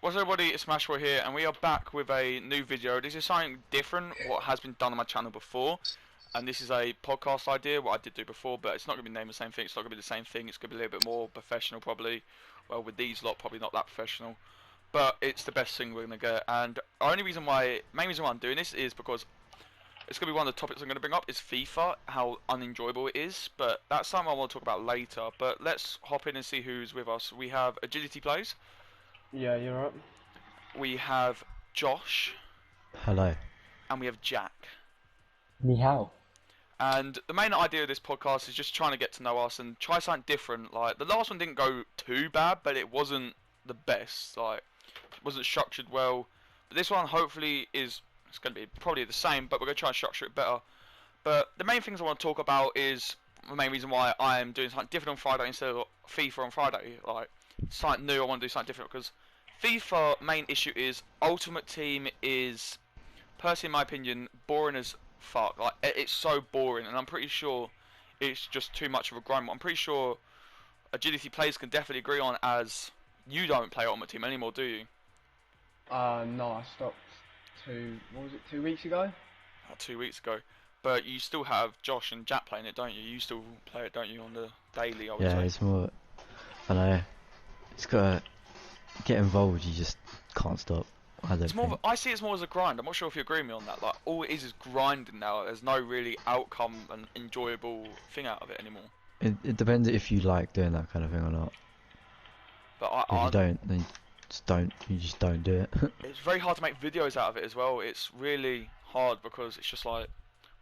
What's everybody, it's Mashcast here, and we are back with a new video. This is something different, what has been done on my channel before, and this is a podcast idea, what I did do before, but it's not going to be named the same thing, it's not going to be the same thing, it's going to be a little bit more professional probably. Well, with these lot, probably not that professional, but it's the best thing we're going to get, and the only reason why, main reason why I'm doing this is because it's going to be one of the topics I'm going to bring up is FIFA, how unenjoyable it is, but that's something I want to talk about later. But let's hop in and see who's with us. We have Agility Plays. Yeah, you're right. We have Josh. Hello. And we have Jack. Ni hao. And the main idea of this podcast is just trying to get to know us and try something different. Like, the last one didn't go too bad, but it wasn't the best. Like, it wasn't structured well. But this one hopefully is... It's going to be probably the same, but we're going to try and structure it better. But the main things I want to talk about is the main reason why I am doing something different on Friday instead of FIFA on Friday. Like, something new, I want to do something different because FIFA main issue is Ultimate Team is, personally in my opinion, boring as fuck. Like, it's so boring, and I'm pretty sure it's just too much of a grind. I'm pretty sure Agility Players can definitely agree on, as you don't play Ultimate Team anymore, do you? No, I stopped what was it, 2 weeks ago? 2 weeks ago. But you still have Josh and Jack playing it, don't you? You still play it, don't you, on the daily, I would say? Yeah, it's more... I know. It's got to get involved, you just can't stop. I see it's more as a grind. I'm not sure if you agree with me on that. Like, all it is grinding now. There's no really outcome and enjoyable thing out of it anymore. It depends if you like doing that kind of thing or not. But if you don't, then you just don't do it. It's very hard to make videos out of it as well. It's really hard because it's just like,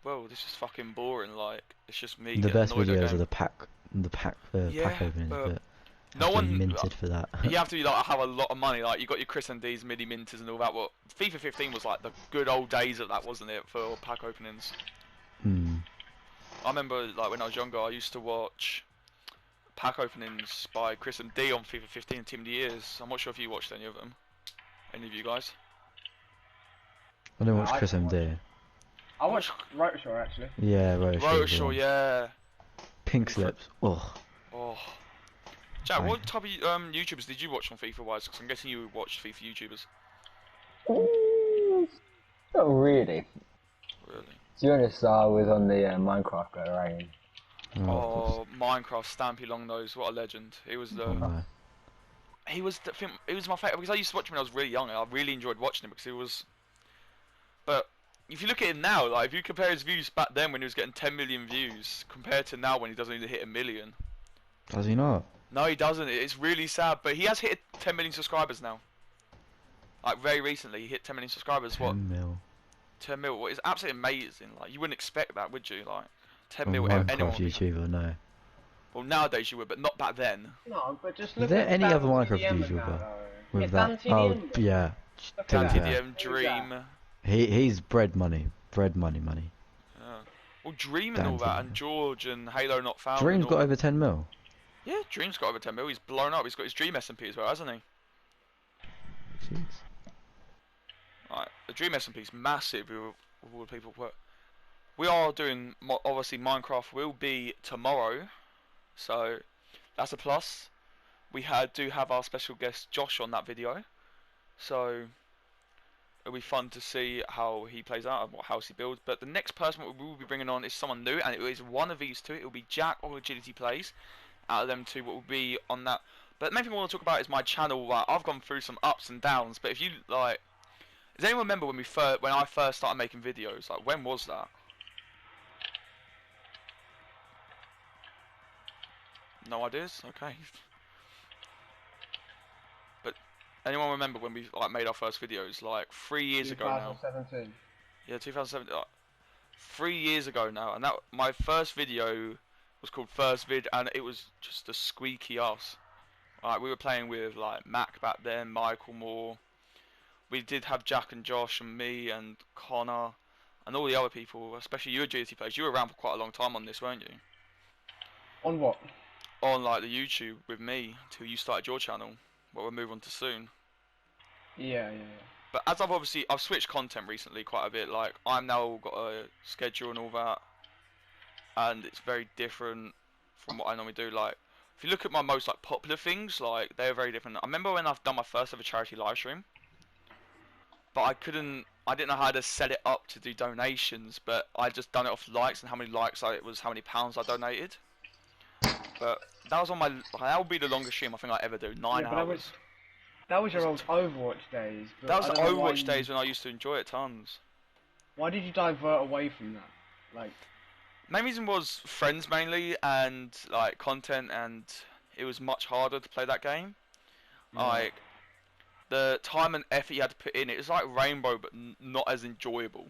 well, this is fucking boring. Like, it's just me. The best videos are the pack openings, but no one minted for that. You have to like have a lot of money. Like, you got your Chris and D's mini minters and all that. What FIFA 15 was like the good old days of that, wasn't it? For pack openings. I remember, like, when I was younger, I used to watch pack openings by Chris and D on FIFA 15 Team of the Years. I'm not sure if you watched any of them. Any of you guys? I didn't watch Chris MD. I watched Rotashaw actually. Yeah, Rotashaw, yeah. Pink Slips. Oh. Jack, what type of YouTubers did you watch on FIFA wise? Because I'm guessing you watched FIFA YouTubers. Not really. Really? To be honest, I was on the Minecraft Rain. Oh, Minecraft, Stampy Longnose, what a legend. He was the... He was my favourite, because I used to watch him when I was really young, and I really enjoyed watching him, because he was... But, if you look at him now, like, if you compare his views back then when he was getting 10 million views, compared to now when he doesn't even hit 1 million. Does he not? No, he doesn't. It's really sad, but he has hit 10 million subscribers now. Like, very recently, he hit 10 million subscribers. 10 mil. 10 mil, what is absolutely amazing. Like, you wouldn't expect that, would you? Like, 10 well, mil, Minecraft anyone YouTuber, no. Well, nowadays you would, but not back then. No, but just look Is there at any other Minecraft TDM YouTuber now, with that? Oh, yeah. TDM, Dream. He's bread money. Bread money. Yeah. Well, Dream and all that, and George and Halo Not Found. Dream's got over 10 mil. Yeah, Dream's got over 10 mil. He's blown up. He's got his Dream SMP as well, hasn't he? Jeez. Right, the Dream SMP is massive with all the people. We are doing, obviously, Minecraft will be tomorrow, so that's a plus. We do have our special guest Josh on that video, so it'll be fun to see how he plays out and what house he builds. But the next person we will be bringing on is someone new, and it is one of these two. It will be Jack or Agility Plays. Out of them two, what will be on that. But the main thing I want to talk about is my channel. Like, I've gone through some ups and downs, but if you like, does anyone remember when I first started making videos? Like, when was that? No ideas? Okay. But anyone remember when we like made our first videos? Like 3 years ago now. 2017. Yeah, 2017. 3 years ago now, and that my first video was called First Vid, and it was just a squeaky ass. Like, we were playing with like Mac back then, Michael Moore. We did have Jack and Josh and me and Connor and all the other people, especially you, Agility Plays. You were around for quite a long time on this, weren't you? On what? On like the YouTube with me until you started your channel, what we'll move on to soon. Yeah. But as I've switched content recently quite a bit. Like, I'm now got a schedule and all that, and it's very different from what I normally do. Like, if you look at my most like popular things, like they're very different. I remember when I've done my first ever charity live stream, but I didn't know how to set it up to do donations, but I just done it off likes and how many likes it was, how many pounds I donated. But that was on my, that would be the longest stream I think I ever do, 9 Yeah, but hours. that was your old Overwatch days. But That was I the don't know why Overwatch days when I used to enjoy it tons. Why did you divert away from that? Like, Main reason was friends mainly, and like content, and it was much harder to play that game. Like the time and effort you had to put in, it was like Rainbow, but not as enjoyable.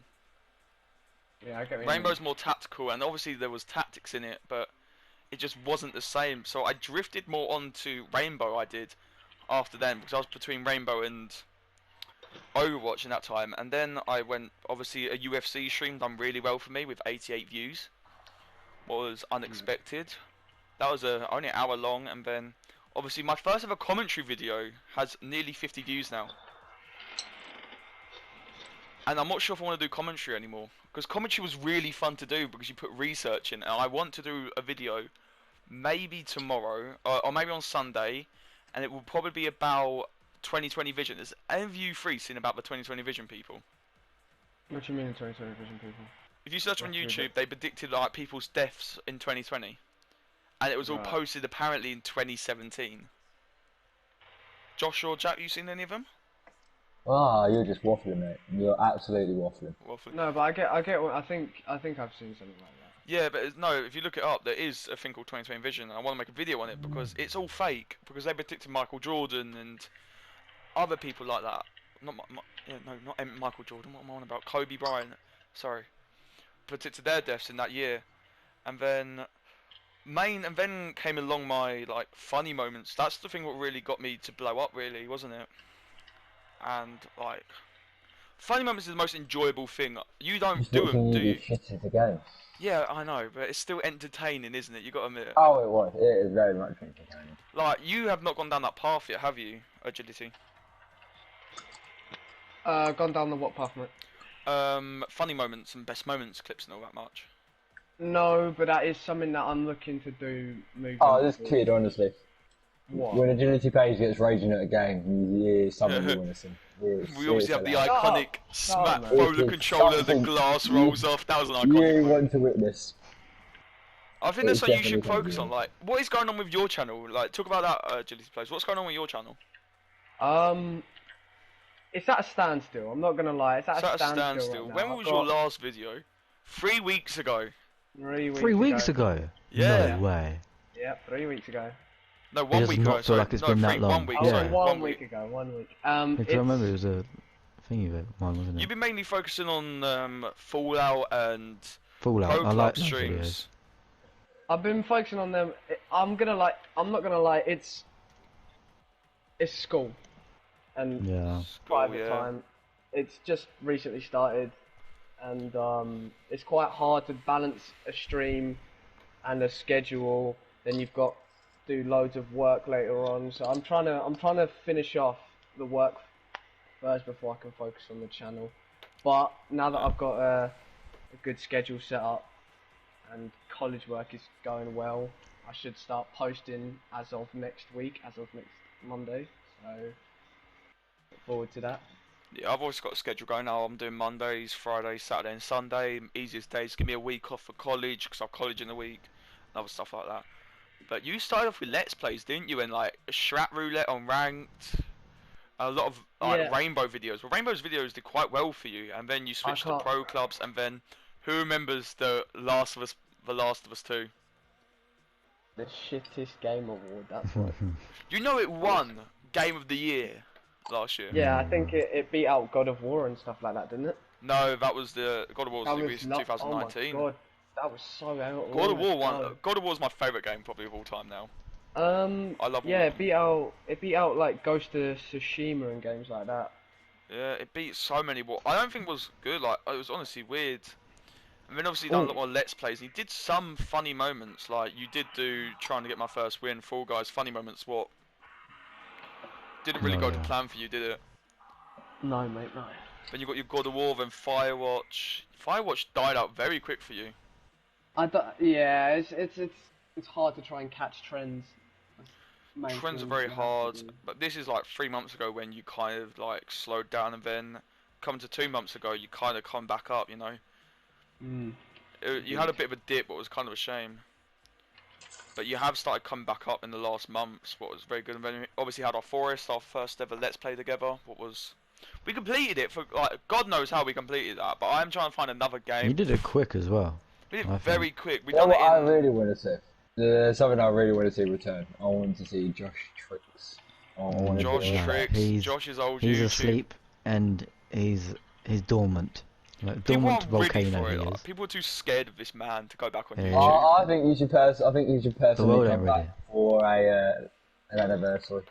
yeah, I get what you mean. Rainbow's more tactical, and obviously there was tactics in it, but it just wasn't the same. So I drifted more onto Rainbow. I did after then because I was between Rainbow and Overwatch in that time, and then I went obviously a UFC stream done really well for me with 88 views. Was unexpected. That was only an hour long, and then obviously my first ever commentary video has nearly 50 views now. And I'm not sure if I want to do commentary anymore, because commentary was really fun to do because you put research in, and I want to do a video maybe tomorrow or maybe on Sunday, and it will probably be about 2020 vision. Has any of you three seen about the 2020 vision people? What do you mean, 2020 vision people? If you search on That's YouTube, really- they predicted like people's deaths in 2020, and it was all Right. posted apparently in 2017. Josh or Jack, you seen any of them? Ah, you're just waffling, mate. You're absolutely waffling. No, but I get what I think I've seen something like that. Yeah, but no, if you look it up, there is a thing called 2020 Vision, and I want to make a video on it because it's all fake. Because they predicted Michael Jordan and other people like that. Not Michael Jordan. What am I on about? Kobe Bryant. Sorry, predicted their deaths in that year, and then came along my like funny moments. That's the thing what really got me to blow up, really, wasn't it? And like, funny moments is the most enjoyable thing. You don't Just do watching them, do you you? do shit at the game. Yeah, I know, but it's still entertaining, isn't it? You got to admit. Oh, it was. It is very much entertaining. Like, you have not gone down that path yet, have you? Agility. Gone down the what path, mate? Funny moments and best moments clips and all that much. No, but that is something that I'm looking to do moving Oh, this forward. kid, honestly. What? When Agility Page gets raging at a game, he is someone you want to see. We obviously have the Shut up. iconic Shut up, smack, man. throw the It's controller, the something glass you- rolls off. That was an iconic You move. want to witness. I think it's that's what you definitely should focus something. on. Like, what is going on with your channel? Like, talk about that, Agility Plays. What's going on with your channel? It's at a standstill. I'm not gonna lie. It's at So a at a standstill. standstill. Right When now. was I've your got last video? 3 weeks ago. 3 weeks ago? Yeah. No way. Yep, 3 weeks ago. No, 1 does week not ago. feel Sorry. like it's No, been that three, long. 1 week. Oh, Sorry, Yeah. 1 week ago. 1 week. Because I remember it was a thingy of it, one, wasn't it? You've been mainly focusing on Fallout and Fallout. Pro I Club like those streams. I've been focusing on them. I'm not gonna lie. It's school and videos. Yeah. private yeah. time. It's just recently started, and it's quite hard to balance a stream and a schedule. Then you've got to do loads of work later on. So I'm trying to finish off the work first before I can focus on the channel. But now that I've got a good schedule set up and college work is going well, I should start posting as of next week, as of next Monday. So look forward to that. Yeah, I've always got a schedule going now. I'm doing Mondays, Fridays, Saturday, and Sunday. Easiest days. Give me a week off for college because I college in the week, and other stuff like that. But you started off with Let's Plays, didn't you? And like Strat Roulette on Ranked, a lot of like Yeah. Rainbow videos. Well, Rainbow's videos did quite well for you, and then you switched to can't- Pro Clubs, and then who remembers the Last of Us 2? The shittest game award. That's what. You know it won Game of the Year last year. Yeah, I think it beat out God of War and stuff like that, didn't it? No, that was the God of War That was was released in not- 2019. Oh my god, that was so out. God of War one. one. God of War is my favourite game probably of all time now. I love all Yeah, of it beat out like Ghost of Tsushima and games like that. Yeah, it beat so many. What I don't think was good. Like it was honestly weird. And then obviously done a lot more Let's Plays. He did some funny moments. Like you did do trying to get my first win. Fall Guys funny moments. What didn't really go to plan for you, did it? No, mate, no. Then you got your God of War, then Firewatch. Firewatch died out very quick for you. Yeah, it's hard to try and catch trends trends are maintenance very you have to hard. do. But this is like 3 months ago when you kind of like slowed down, and then come to 2 months ago, you kind of come back up. You know, you had a bit of a dip, but it was kind of a shame. But you have started coming back up in the last months, what was very good. And then we obviously had our Forest, our first ever Let's Play together. We completed it for like God knows how we completed that. But I am trying to find another game. You did it quick as well. We did I it very think. quick. We You know done it what I in. really want to see? There's something I really want to see return. I want to see Josh Tricks. I want to Josh see that. Tricks, Josh's old He's YouTube. asleep and he's dormant. Like, People dormant aren't ready volcano for it. he Like, is. people are too scared of this man to go back on Yeah. YouTube. I think you should personally world come ain't back ready. for an anniversary.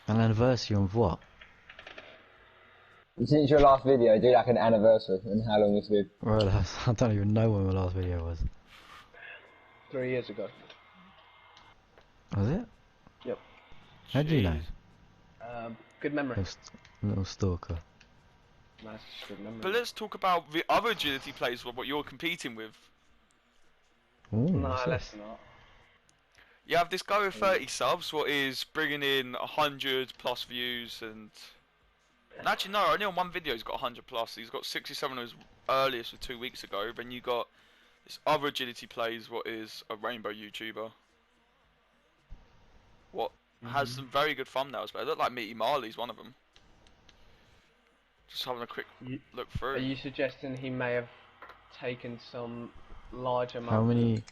An anniversary of what? Since your last video, do like an anniversary and how long it's been. Well, I don't even know when my last video was. 3 years ago. Was it? Yep. How do you know? Jeez. Good memory. Little stalker. Nice, good memory. But let's talk about the other agility plays, what you're competing with. Ooh, No, what's let's this? not. You have this guy with 30 subs, what is bringing in 100 plus views, and actually no, only on one video he's got 100 plus. He's got 67 on his earliest of 2 weeks ago. Then you got this other agility plays, what is a rainbow YouTuber. What has some very good thumbnails, but I look like Meaty Marley's one of them. Just having a quick look through. Are you suggesting he may have taken some large amount? How many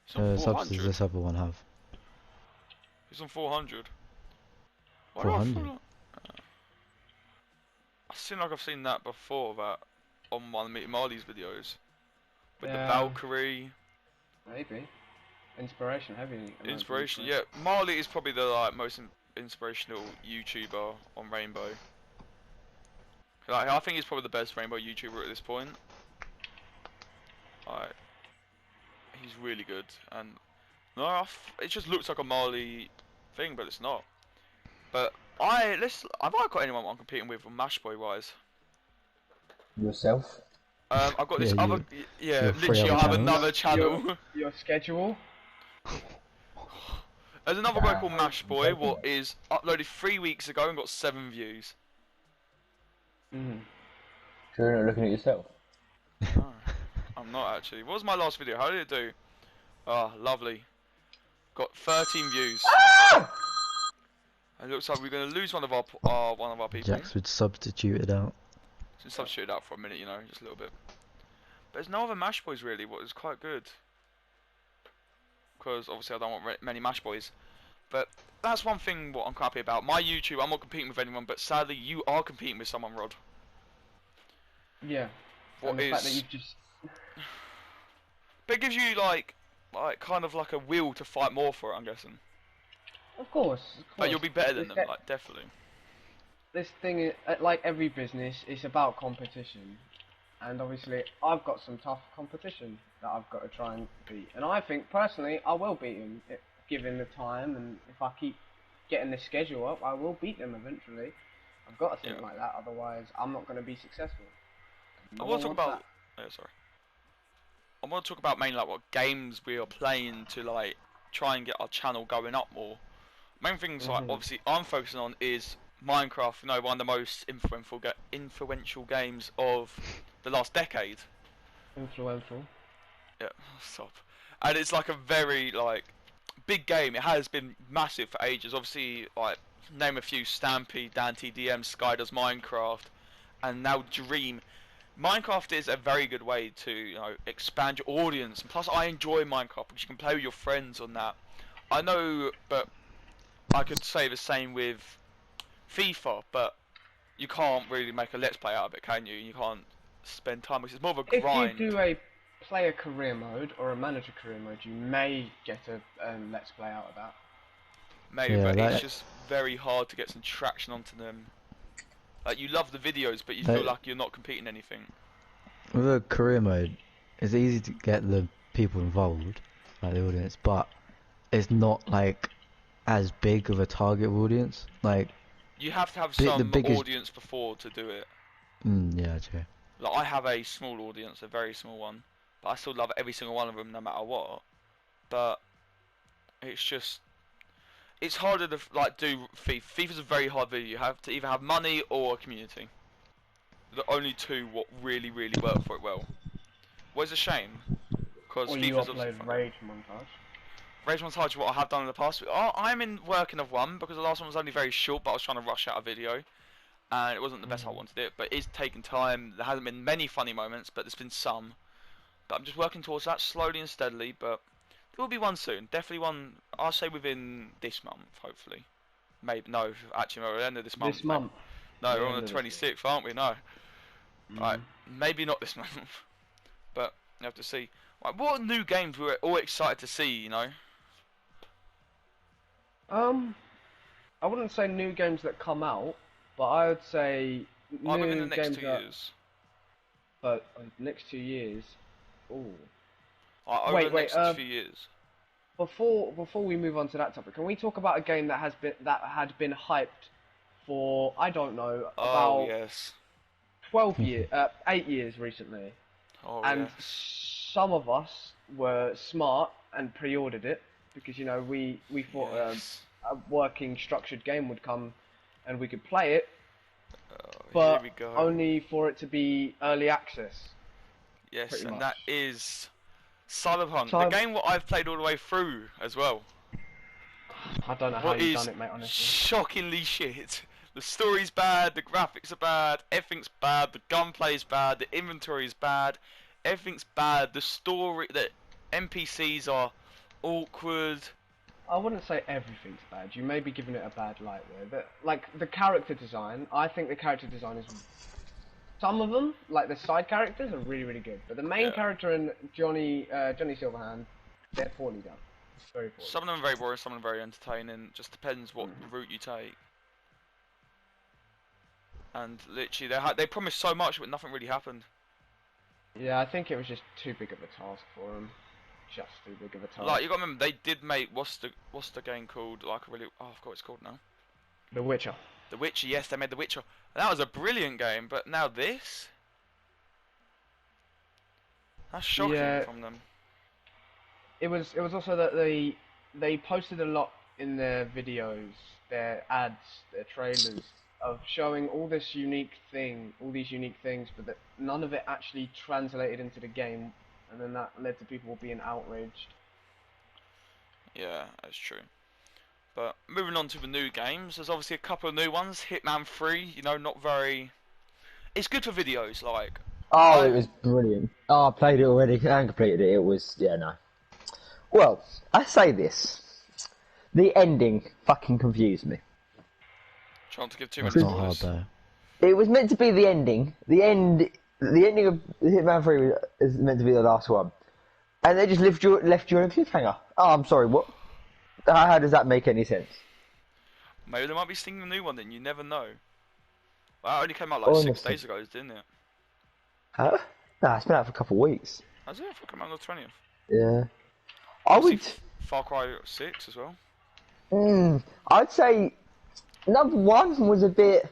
He's on subs 400. does this other one have? He's on 400. Why 400? do I feel like... I seem like I've seen that before, that on one of Meaty Marley's videos. With the Valkyrie. Maybe. Inspiration heavy. Inspiration, yeah. Marley is probably the like most inspirational YouTuber on Rainbow. Like, I think he's probably the best Rainbow YouTuber at this point. Like, he's really good, and no, it just looks like a Marley thing, but it's not. But have I got anyone I'm competing with on Mashboy wise? Yourself? I've got this Yeah, other, yeah, your 3 literally I other have channels. another channel. Your schedule? There's another guy called Mashboy, what is uploaded 3 weeks ago and got 7 views. So you're not looking at yourself? No, I'm not actually. What was my last video? How did it do? Ah, lovely. Got 13 views. It looks like we're going to lose one of our people. Jax would substitute it out. Just substitute it out for a minute, you know, just a little bit. But there's no other Mash Boys really, what is quite good. Because obviously I don't want many Mash Boys. But that's one thing what I'm quite happy about. My YouTube, I'm not competing with anyone, but sadly you are competing with someone, Rod. Yeah. What and the is... fact that you just... But it gives you like kind of like a will to fight more for it, I'm guessing. Of course. But you'll be better than them, like definitely. This thing is, like every business, it's about competition. And obviously, I've got some tough competition that I've got to try and beat. And I think, personally, I will beat him, given the time. And if I keep getting the schedule up, I will beat them eventually. I've got to think like that, otherwise I'm not going to be successful. I want to talk about... I want to talk about mainly like what games we are playing to like try and get our channel going up more. Main things like obviously I'm focusing on is Minecraft, you know, one of the most influential games of the last decade. Influential. Yeah, stop. And it's like a very like big game. It has been massive for ages. Obviously, like name a few: Stampy, Dan TDM, Sky does Minecraft, and now Dream. Minecraft is a very good way to, you know, expand your audience. And plus, I enjoy Minecraft because you can play with your friends on that. I know, but I could say the same with FIFA, but you can't really make a let's play out of it, can you? You can't spend time because it's more of a grind. If you do a player career mode or a manager career mode, you may get a let's play out of that. Maybe, Yeah, but it's just very hard to get some traction onto them. Like, you love the videos, but you feel like you're not competing anything. With a career mode, it's easy to get the people involved, like the audience, but it's not like as big of a target audience. Like, you have to have the some biggest... audience before to do it. yeah, true. Like, I have a small audience, a very small one, but I still love every single one of them no matter what. But it's just it's harder to like do FIFA. FIFA's a very hard video. You have to either have money or a community. The only two what really work for it well. What is a shame, because Or you FIFA's obviously upload fun. Rage Montage. Rage Montage is what I have done in the past. I'm in working of one because the last one was only very short, but I was trying to rush out a video, and it wasn't the best how I wanted it. But it's taken time. There hasn't been many funny moments, but there's been some. But I'm just working towards that slowly and steadily. But there will be one soon. Definitely one. I'll say within this month, hopefully. Maybe no. Actually, no, at the end of this month. This month. No, The we're on end the of this 26th, aren't we? No. Mm. Right. Maybe not this month. But you have to see. Right, what new games we're all excited to see? You know. I wouldn't say new games that come out, but I would say Like within the new next games 2 that. years. But next 2 years. Ooh. Like, over Wait, the wait, next few years. Before we move on to that topic, can we talk about a game that had been hyped for, I don't know, Oh about yes. 8 years recently, Oh and yes. some of us were smart and pre-ordered it because we thought Yes. a working structured game would come and we could play it, Oh, here but we go. only for it to be early access. Yes, pretty and much. that is Cyberpunk, the Cyber- game what I've played all the way through as well. I don't know how What you've is done it, mate. Honestly, shockingly shit. The story's bad, the graphics are bad, everything's bad, the gunplay's bad, the inventory's bad, everything's bad. The story, the NPCs are awkward. I wouldn't say everything's bad. You may be giving it a bad light there. Like the character design, I think the character design is. Some of them, like the side characters, are really good. But the main Yeah. character and Johnny Silverhand, they're poorly done. Very poorly. Some of them are very boring, some of them are very entertaining. Just depends what route you take. And literally, they promised so much, but nothing really happened. Yeah, I think it was just too big of a task for them. Just too big of a task. Like you got to remember, they did make what's the game called? Like a really I forgot what it's called now. The Witcher. The Witcher. Yes, they made The Witcher. That was a brilliant game, but now this. That's shocking Yeah. from them. It was also that they posted a lot in their videos, their ads, their trailers of showing all these unique things, but that none of it actually translated into the game, and then that led to people being outraged. Yeah, that's true. But moving on to the new games, there's obviously a couple of new ones. Hitman 3, you know, not very. It's good for videos, like. Oh, it was brilliant. Oh, I played it already and completed it. It was, yeah, no. Well, I say this. The ending fucking confused me. Trying to give too That's many not hard spoilers. though. It was meant to be the ending. The ending of Hitman 3 is meant to be the last one. And they just left you on a cliffhanger. Oh, I'm sorry, what? How does that make any sense? Maybe they might be singing a new one then, you never know. Well, that only came out like 6 Honestly. days ago, didn't it? Huh? Nah, it's been out for a couple of weeks. Has it? I thought it came out on the 20th. Yeah. I would... Obviously, Far Cry 6 as well. I'd say number 1 was a bit...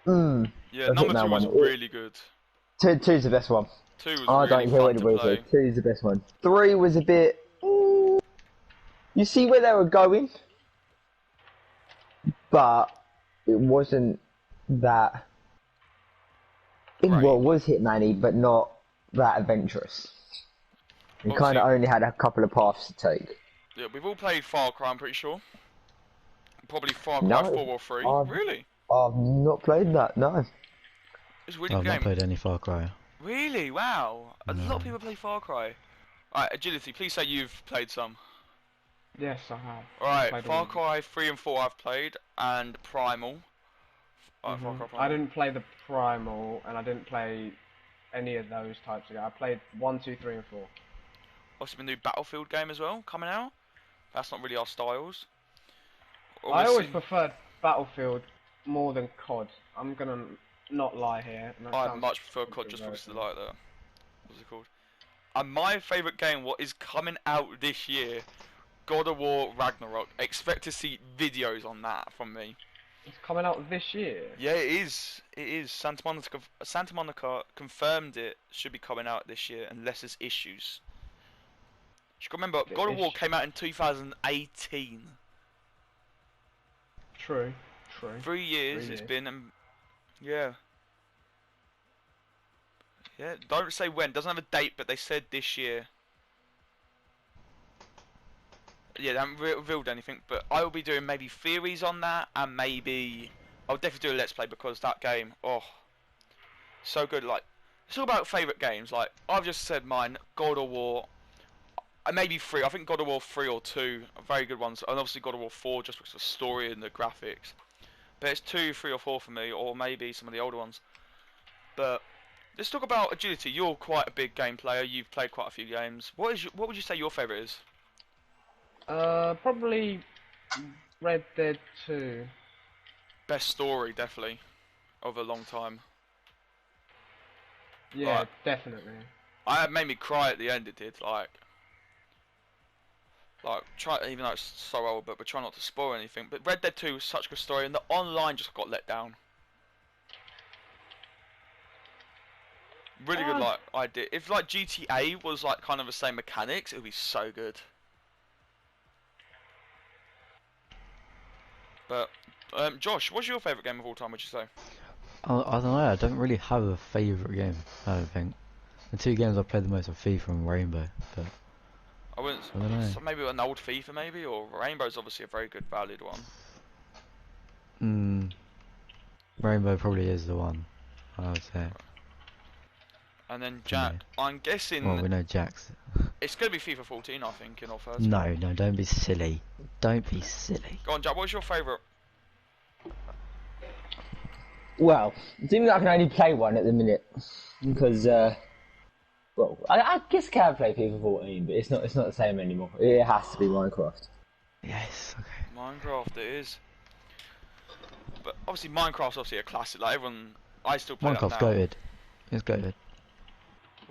Yeah, I number think 2 was that one- really good. 2's the best one. 2 was I really don't care fun what to anybody play. says. 2 is the best one. 3 was a bit... You see where they were going, but it wasn't that... Right. Well, it was Hitman-y, but not that adventurous. You kind of Obviously- only had a couple of paths to take. Yeah, we've all played Far Cry, I'm pretty sure. Probably Far Cry No, 4 or 3. I've- Really? I've not played that, no. It's a really I've good not game. played any Far Cry. Really? Wow. A lot No. of people play Far Cry. Alright, Agility, please say you've played some. Yes, I have. Alright, Played Far all. Cry 3 and 4 I've played, and Primal. Alright, Far Cry Primal. I didn't play the Primal, and I didn't play any of those types of games. I played 1, 2, 3, and 4. Also, the new Battlefield game as well, coming out. That's not really our styles. I always Obviously- preferred Battlefield more than COD. I'm gonna not lie here. and that I sounds much prefer COD just because controversial. of like what's it called? And my favourite game, what is coming out this year, God of War Ragnarok. Expect to see videos on that from me. It's coming out this year. Yeah, it is. It is. Santa Monica confirmed it should be coming out this year unless there's issues. You got to remember, The God of War issue- came out in 2018. True. 3 years it's been, and yeah. Yeah, don't say when. Doesn't have a date, but they said this year. Yeah, they haven't revealed anything, but I will be doing maybe theories on that, and maybe I'll definitely do a let's play because that game, oh, so good. Like, it's all about favourite games. Like, I've just said mine, God of War, maybe 3. I think God of War 3 or 2 are very good ones, and obviously God of War 4 just because of the story and the graphics. But it's 2, 3, or 4 for me, or maybe some of the older ones. But let's talk about agility. You're quite a big game player. You've played quite a few games. What would you say your favourite is? Probably Red Dead 2. Best story, definitely, of a long time. Yeah, Like, definitely. it made me cry at the end. It did. Try even though it's so old, but try not to spoil anything. But Red Dead 2 was such a good story, and the online just got let down. Really good, idea. If GTA was kind of the same mechanics, it would be so good. But Josh, what's your favourite game of all time? Would you say? I don't know. I don't really have a favourite game. I don't think. The 2 games I've played the most are FIFA and Rainbow. But I wouldn't. I don't know. So maybe an old FIFA, maybe, or Rainbow's obviously a very good, valid one. Rainbow probably is the one. I would say. And then For Jack, me. I'm guessing Well, we know Jack's. it's going to be FIFA 14, I think, in all fairness. No, don't be silly. Don't be silly. Go on, Jack. What's your favourite? Well, it seems like I can only play one at the minute because, well, I guess I can play FIFA 14, but it's not the same anymore. It has to be Minecraft. Yes. Okay. Minecraft, it is. But obviously, Minecraft's obviously a classic. Like everyone, I still play Minecraft's that now. goated. It's goated.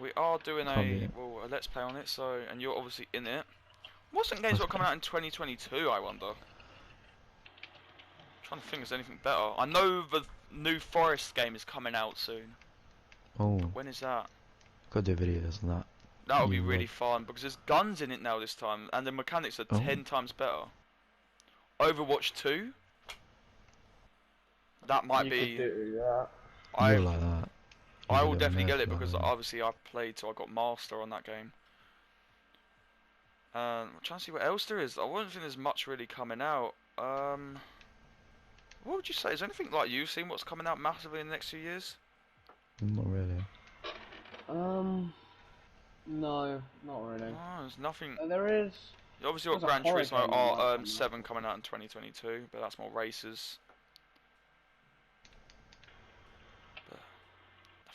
We are doing Can't beat it. a let's play on it. So, and you're obviously in it. What some games are coming out in 2022? I wonder. Trying to think, is anything better? I know the new Forest game is coming out soon. Oh, But when is that? gotta do videos on that. That'll be You really would. fun because there's guns in it now this time, and the mechanics are Oh. 10 times better. Overwatch 2. That might You be. could do that. You're like that. I You're will a definitely nerd get it for that, because aren't you? obviously I played, so I got master on that game. I'm trying to see what else there is. I wouldn't think there's much really coming out. What would you say? Is there anything like you've seen what's coming out massively in the next few years? Not really. No, not really. No, there's nothing. There is. You obviously got There's a Gran horror Turismo game that might come out. 7 coming out in 2022, but that's more races. But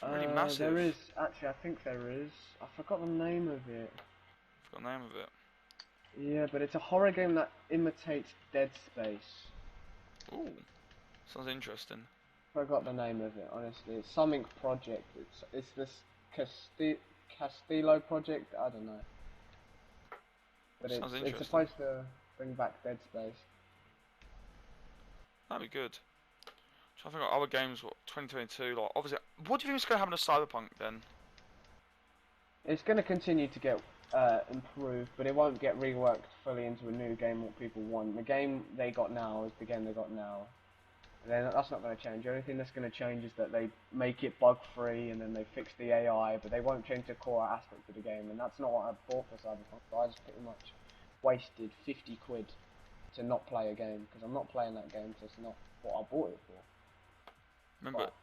nothing really massive. There is actually. I think there is. I forgot the name of it. Forgot the name of it. Yeah, but it's a horror game that imitates Dead Space. Ooh, sounds interesting. Forgot the name of it. Honestly, it's something project. It's this Castillo project. I don't know. But Sounds it's interesting. supposed to bring back Dead Space. That'd be good. Trying to think of other games. What 2022? Like obviously, what do you think is going to happen to Cyberpunk then? It's going to continue to get improved, but it won't get reworked fully into a new game what people want. The game they got now is the game they got now. And then that's not going to change. The only thing that's going to change is that they make it bug-free and then they fix the AI, but they won't change the core aspect of the game. And that's not what I bought for Cyberpunk. So I just pretty much wasted 50 quid to not play a game because I'm not playing that game because it's not what I bought it for. Remember, But,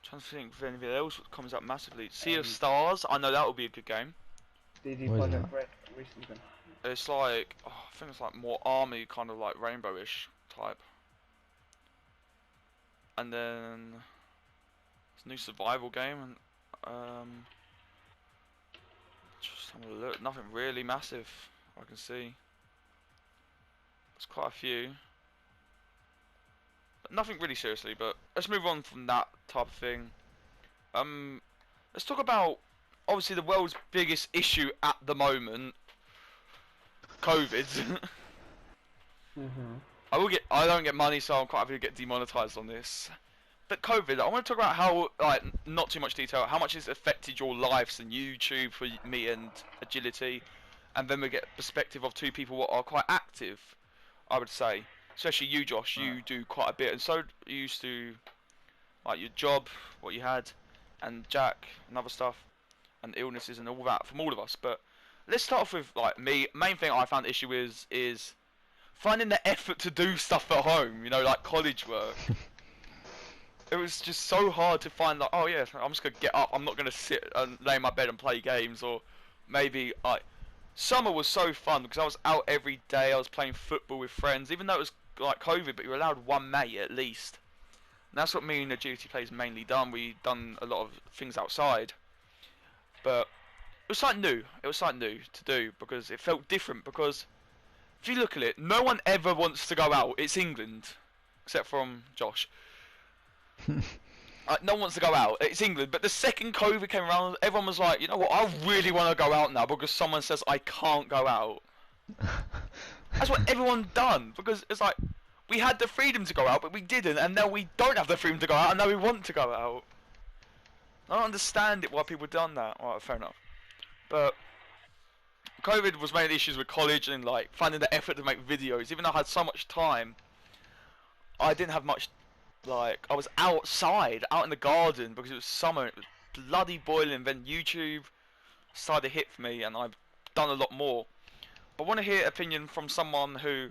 trying to think if anything else comes up massively. Sea of Stars. I know that will be a good game. DD What is Projekt that? Red recently been. It's like I think it's like more army kind of like rainbowish type. And then it's a new survival game and just have a look. Nothing really massive I can see. There's quite a few. But nothing really seriously, but let's move on from that type of thing. Let's talk about obviously the world's biggest issue at the moment, COVID. I don't get money, so I'm quite happy to get demonetized on this. But COVID, I want to talk about how, like, not too much detail, how much it's affected your lives and YouTube for me and agility, and then we get perspective of two people what are quite active, I would say. especially you, Josh, you do quite a bit, and so you used to, like your job, what you had, and Jack, and other stuff, and illnesses and all that from all of us. But let's start off with like me. Main thing I found issue is finding the effort to do stuff at home. You know, like college work. It was just so hard to find like, oh yeah, I'm just gonna get up. I'm not gonna sit and lay in my bed and play games, or maybe like summer was so fun because I was out every day. I was playing football with friends, even though it was like COVID, but you were allowed one mate at least. And that's what me and the duty players mainly done. We done a lot of things outside, but it was something new. It was something new to do because it felt different. Because if you look at it, no one ever wants to go out. It's England, except from Josh. No one wants to go out. It's England. But the second COVID came around, everyone was like, you know what? I really want to go out now because someone says I can't go out. That's what everyone done, because it's like we had the freedom to go out, but we didn't, and now we don't have the freedom to go out, and now we want to go out. I don't understand it why people done that. Alright, fair enough. But COVID was mainly issues with college and like finding the effort to make videos. Even though I had so much time, I didn't have much. Like I was outside, out in the garden because it was summer. It was bloody boiling. Then YouTube started to hit for me, and I've done a lot more. But I want to hear opinion from someone who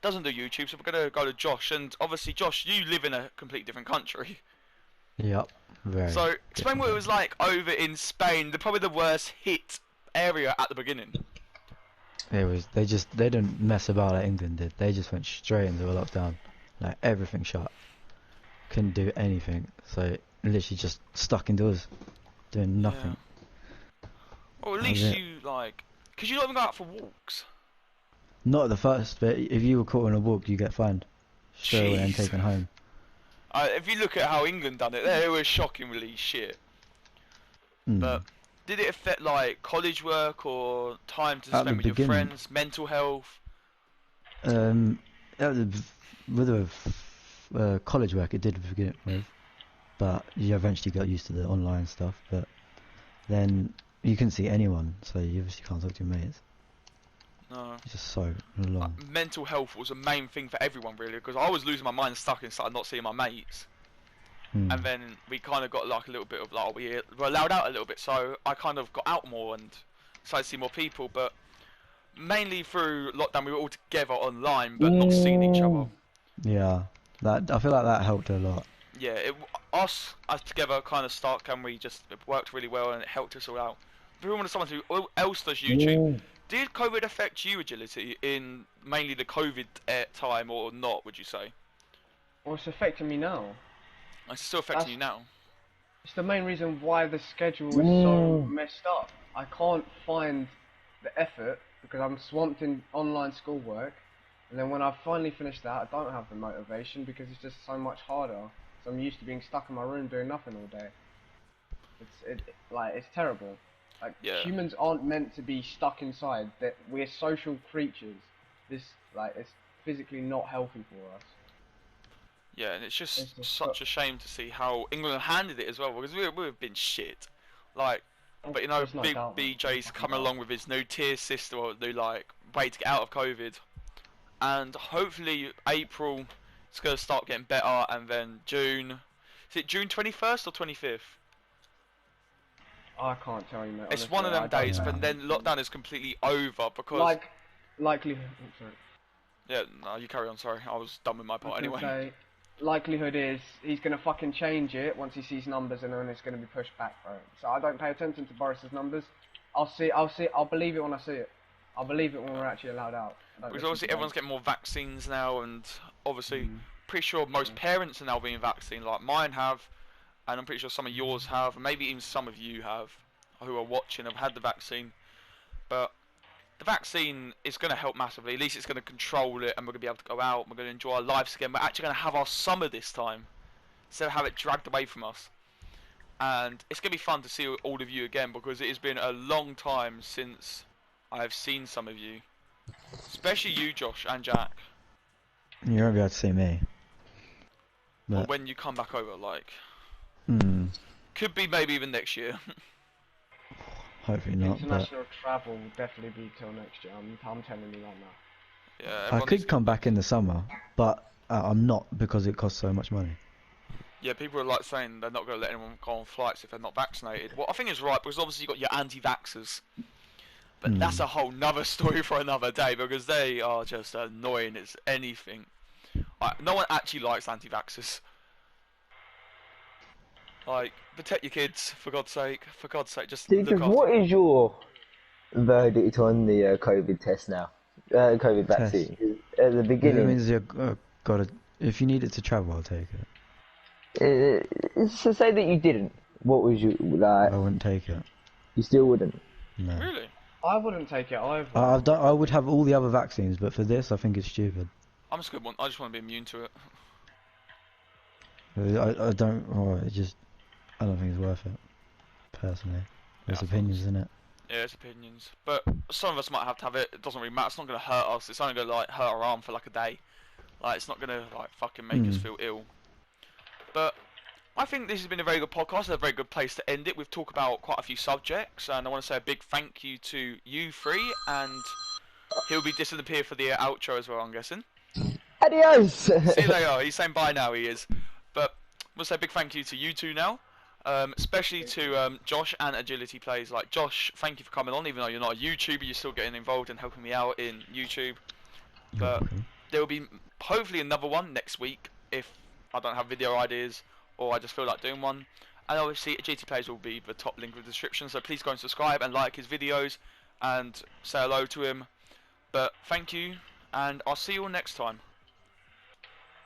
doesn't do YouTube. So we're gonna go to Josh, and obviously Josh, you live in a completely different country. Yep. Very. So explain what it was like over in Spain, probably the worst hit area at the beginning. It was. They didn't mess about like England did. They just went straight into a lockdown. Like everything shut. Couldn't do anything. So literally just stuck indoors, doing nothing. Yeah. Well, at least you like, cause you don't even go out for walks. Not at the first, but if you were caught on a walk, you get fined straight away and Jeez. taken home. If you look at how England done it, they were shockingly shit. But did it affect like college work or time to spend with your friends, mental health? With college work, it did begin with, but you eventually got used to the online stuff. But then you couldn't see anyone, so you obviously can't talk to your mates. No. It's just so long. Mental health was a main thing for everyone really, because I was losing my mind, stuck inside, not seeing my mates. And then we kind of got like a little bit of like, we were allowed out a little bit, so I kind of got out more and started to see more people. But mainly through lockdown, we were all together online, but not seeing each other. Yeah, I feel like that helped a lot. Yeah, us together kind of stuck, and it worked really well, and it helped us all out. If we wanted someone who else does YouTube, did COVID affect you, Agility, in mainly the COVID time, or not, would you say? Well, it's affecting me now. It's still affecting you now. It's the main reason why the schedule is so messed up. I can't find the effort because I'm swamped in online schoolwork, and then when I finally finish that, I don't have the motivation because it's just so much harder. So I'm used to being stuck in my room doing nothing all day. It's terrible. Like humans aren't meant to be stuck inside. That we're social creatures. It's physically not healthy for us. Yeah, and it's just such a shame to see how England handled it as well, because we've been shit. Like, but you know, Big BJ's coming along with his new tier system, or new like way to get out of COVID, and hopefully April it's gonna start getting better, and then June. Is it June 21st or 25th? I can't tell you, mate. It's one of them dates, but then lockdown is completely over because likelihood. Oh, sorry. Yeah, no, you carry on. Sorry, I was done with my part anyway. Likelihood is he's gonna fucking change it once he sees numbers, and then it's gonna be pushed back for him. So I don't pay attention to Boris's numbers. I'll believe it when I see it. I'll believe it when we're actually allowed out. Because obviously everyone's getting more vaccines now, and obviously pretty sure most parents are now being vaccinated. Like mine have, and I'm pretty sure some of yours have, and maybe even some of you have, who are watching have had the vaccine. But the vaccine is going to help massively. At least it's going to control it, and we're going to be able to go out. We're going to enjoy our lives again. We're actually going to have our summer this time, instead of have it dragged away from us. And it's going to be fun to see all of you again, because it has been a long time since I have seen some of you, especially you, Josh and Jack. You won't be able to see me. But or when you come back over, like, could be maybe even next year. Hopefully not. International travel will definitely be till next year. I'm telling you right now. Yeah, I everyone needs could to come get back in the summer, but I'm not because it costs so much money. Yeah, people are like saying they're not going to let anyone go on flights if they're not vaccinated. Well, I think it's right because obviously you've got your anti-vaxxers. But that's a whole nother story for another day because they are just annoying as anything. Like, no one actually likes anti-vaxxers. Like, protect your kids, for God's sake. For God's sake, just look Because after what them. is your verdict on the COVID test now? COVID Test. vaccine. 'Cause at the If it beginning, means you gotta, if you need it to travel, I'll take it. so say that you didn't. What was you like? I wouldn't take it. You still wouldn't. No. Really? I wouldn't take it either. I've done. I would have all the other vaccines, but for this, I think it's stupid. I just want to be immune to it. I don't. Oh, it just. I don't think it's worth it. Personally, there's Yeah, I thought opinions in it. Yeah, it's opinions. But some of us might have to have it. It doesn't really matter. It's not going to hurt us. It's only going to like hurt our arm for like a day. Like it's not going to like fucking make us feel ill. But I think this has been a very good podcast. It's a very good place to end it. We've talked about quite a few subjects, and I want to say a big thank you to you three. And he'll be disappear for the outro as well, I'm guessing. Adios. See you later. He's saying bye now. He is. But we'll say a big thank you to you two now. Especially to Josh and Agility Plays. Like Josh, thank you for coming on. Even though you're not a YouTuber, you're still getting involved and helping me out in YouTube. But there will be hopefully another one next week if I don't have video ideas or I just feel like doing one. And obviously Agility Plays will be the top link in the description. So please go and subscribe and like his videos and say hello to him. But thank you, and I'll see you all next time.